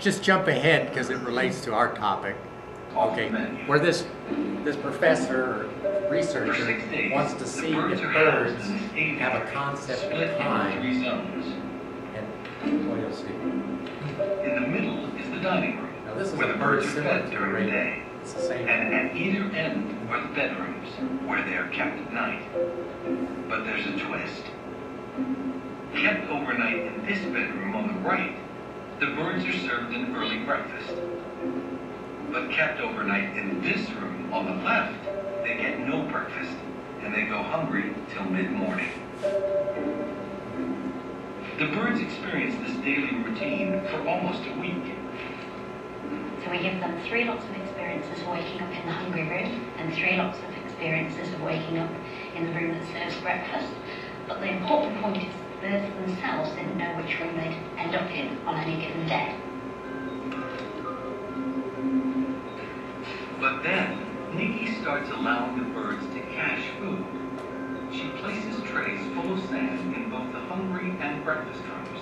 just jump ahead because it relates to our topic. Okay, where this professor or researcher wants to see if birds have a concept of time. And well, you'll see. In the middle is the dining room, Now this is where a the bird birds are similar fed to during the day. It's the same. And at either end are the bedrooms, where they are kept at night. But there's a twist. Kept overnight in this bedroom on the right, the birds are served an early breakfast. But kept overnight in this room on the left, they get no breakfast, and they go hungry till mid-morning. The birds experience this daily routine for almost a week. So we give them 3 lots of experiences of waking up in the hungry room and 3 lots of experiences of waking up in the room that serves breakfast. But the important point is the birds themselves didn't know which room they'd end up in on any given day. But then, Nikki starts allowing the birds to cache food. She places trays full of sand in both the hungry and breakfast rooms.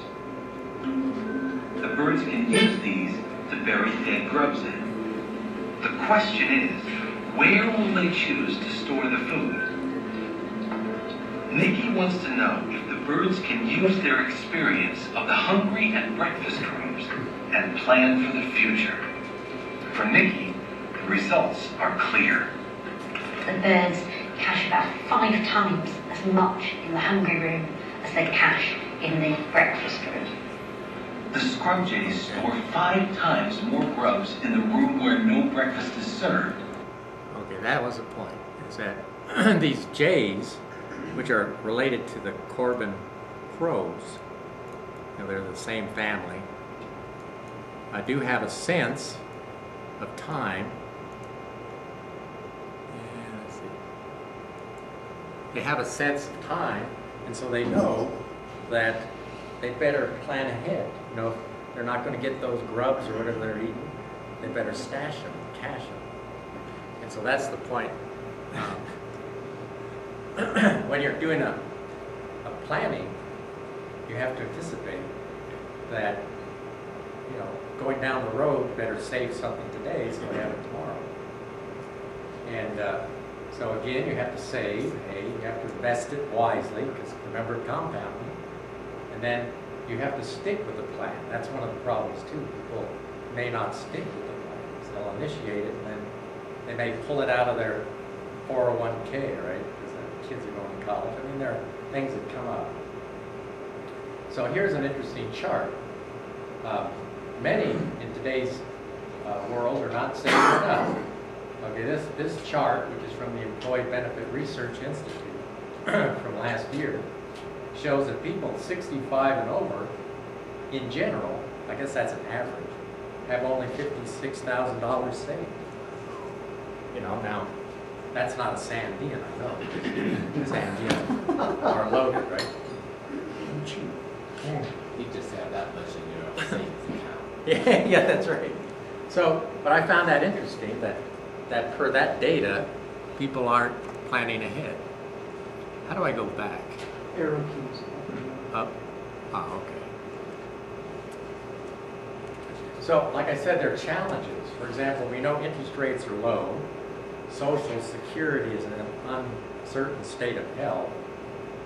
The birds can use these to bury dead grubs in. The question is, where will they choose to store the food? Nikki wants to know if the birds can use their experience of the hungry and breakfast rooms and plan for the future. For Nikki, the results are clear. The birds cache about 5 times as much in the hungry room as they cache in the breakfast room. The scrub jays store 5 times more grubs in the room where no breakfast is served. Okay, that was the point. Is that these jays, which are related to the Corbin crows, they're the same family, do have a sense of time. And let's see. They have a sense of time, and so they know that they better plan ahead. You know, if they're not going to get those grubs or whatever they're eating, they better stash them, cache them. And so that's the point. When you're doing a planning, you have to anticipate that, you know, going down the road, better save something today so we have it tomorrow. And so again, you have to save, you have to invest it wisely, because remember compounding, and then you have to stick with the plan. That's one of the problems too. People may not stick with the plans. They'll initiate it, and then they may pull it out of their 401k, right? Because the kids are going to college. I mean, there are things that come up. So here's an interesting chart. Many in today's world are not saving enough. Okay, this chart, which is from the Employee Benefit Research Institute from last year, shows that people 65 and over, in general, I guess that's an average, have only $56,000 saved. You know, now, that's not a Sandian, I know. Sandians are loaded, right? You just have that much in your savings account. Yeah, that's right. So, but I found that interesting that per that data, people aren't planning ahead. How do I go back? Arrow keys. Up? Ah, okay. So, like I said, there are challenges. For example, we know interest rates are low. Social Security is in an uncertain state of health.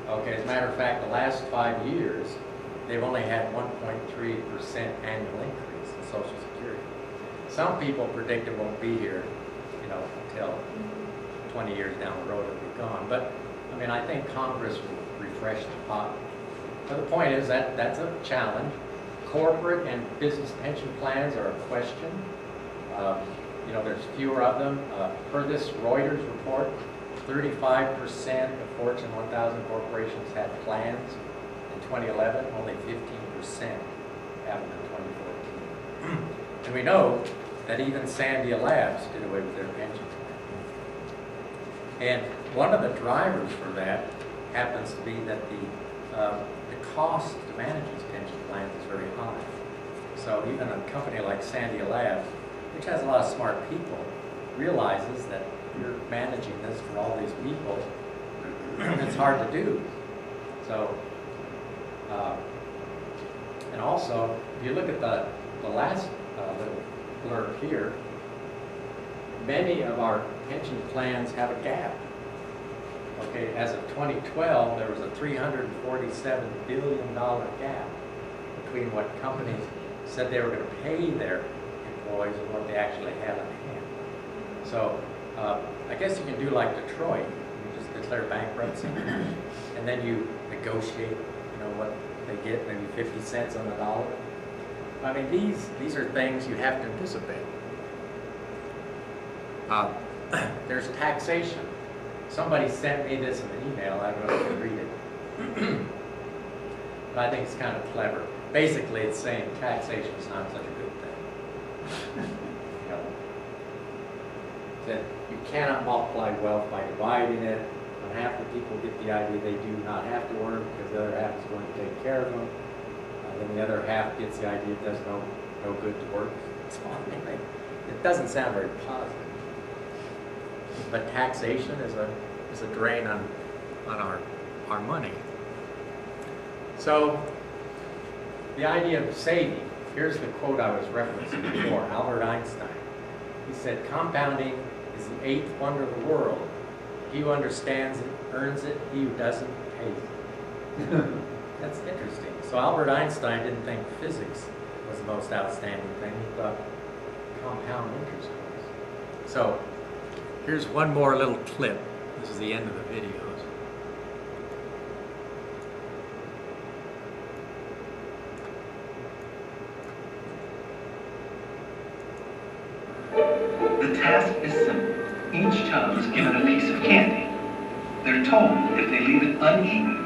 Okay, as a matter of fact, the last 5 years, they've only had 1.3% annual increase in Social Security. Some people predict it won't be here, you know, until 20 years down the road it'll be gone. But, I mean, I think Congress will refresh the pot. But the point is that that's a challenge. Corporate and business pension plans are a question. You know, there's fewer of them. Per this Reuters report, 35% of Fortune 1000 corporations had plans in 2011. Only 15% happened in 2014. And we know that even Sandia Labs did away with their pension plan. And one of the drivers for that happens to be that the cost to manage these pension plans is very high. So even a company like Sandia Labs, which has a lot of smart people, realizes that you're managing this for all these people, it's hard to do. So, and also, if you look at the last blurb here, many of our pension plans have a gap. Okay, as of 2012, there was a $347 billion gap between what companies said they were going to pay their employees and what they actually had on hand. So I guess you can do like Detroit, you just declare bankruptcy, and then you negotiate, what they get, maybe 50 cents on the dollar. I mean, these are things you have to anticipate. There's taxation. Somebody sent me this in an email. I don't know if you can read it. But I think it's kind of clever. Basically, it's saying taxation is not such a good thing. That you cannot multiply wealth by dividing it. When half the people get the idea they do not have to work because the other half is going to take care of them. Then the other half gets the idea it does no good to work. So anyway, it doesn't sound very positive. But taxation is a drain on our money. So the idea of saving, here's the quote I was referencing before, Albert Einstein. He said, compounding is the eighth wonder of the world. He who understands it earns it, he who doesn't pays it. That's interesting. So Albert Einstein didn't think physics was the most outstanding thing. He thought compound interest was. So here's one more little clip. This is the end of the videos. The task is simple. Each child is given a piece of candy. They're told if they leave it uneaten,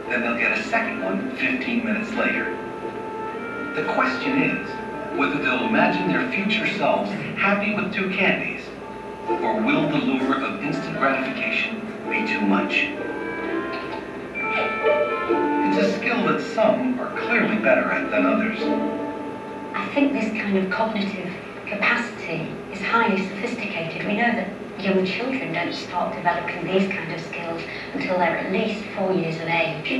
then they'll get a second one 15 minutes later. The question is whether they'll imagine their future selves happy with 2 candies, or will the lure of instant gratification be too much? It's a skill that some are clearly better at than others. I think this kind of cognitive capacity is highly sophisticated. We know that young children don't start developing these kind of skills until they're at least 4 years of age.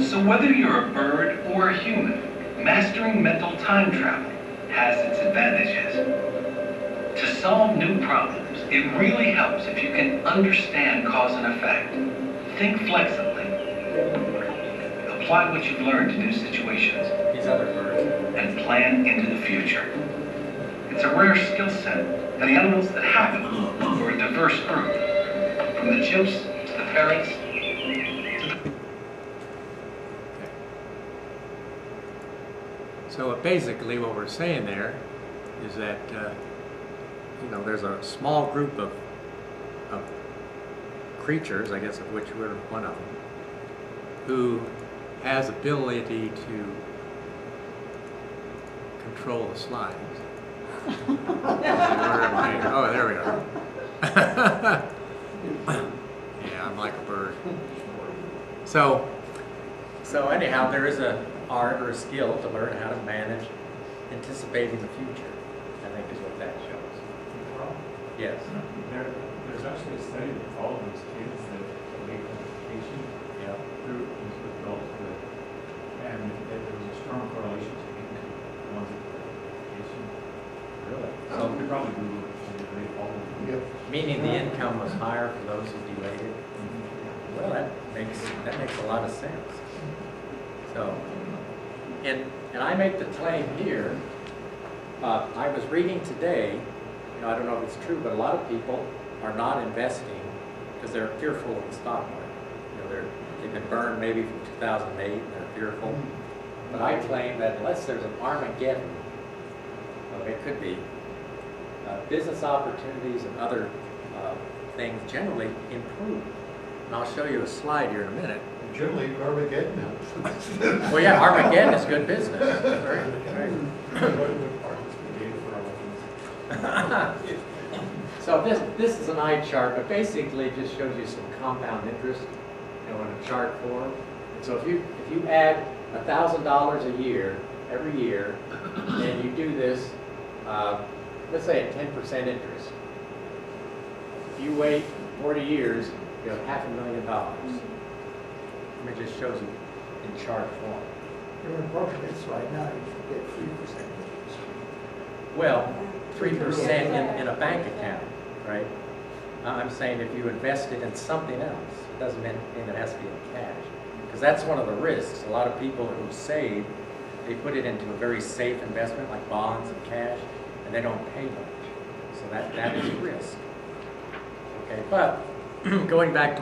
So whether you're a bird or a human, mastering mental time travel has its advantages. To solve new problems, it really helps if you can understand cause and effect, think flexibly, apply what you've learned to new situations, These other birds. and plan into the future. It's a rare skill set, and the animals that have it are a diverse group, from the chimps to the parrots to the... So basically what we're saying there is that there's a small group of creatures, I guess of which we're one of them, who has ability to control the slides. Oh, there we are. Yeah, I'm like a bird. So anyhow, there is an art or a skill to learn how to manage anticipating the future, I think is what that shows. Yes. There's actually a study that followed these kids that made education through these adults, and there was a strong correlation to income. The ones that took education. Really? So we could probably Google it and they follow. Meaning the income was higher for those who delayed it? Well, that makes a lot of sense. So, and I make the claim here, I was reading today, I don't know if it's true, but a lot of people are not investing because they're fearful of the stock market. They've been burned maybe from 2008 and they're fearful. But I claim that unless there's an Armageddon, it could be, business opportunities and other things generally improve. And I'll show you a slide here in a minute. Generally, Armageddon helps. Well, yeah, Armageddon is good business. So this is an eye chart, but basically it just shows you some compound interest in a chart form. And so if you add $1,000 a year every year, and you do this, let's say at 10% interest. If you wait 40 years, you have $500,000. It just shows you in chart form. You're in Portuguese right now, you should get 3% interest. Well, 3% in a bank account, right? I'm saying if you invest it in something else, it doesn't mean it has to be in cash. Because that's one of the risks. A lot of people who save, they put it into a very safe investment like bonds and cash, and they don't pay much. So that is a risk. Okay, but going back to my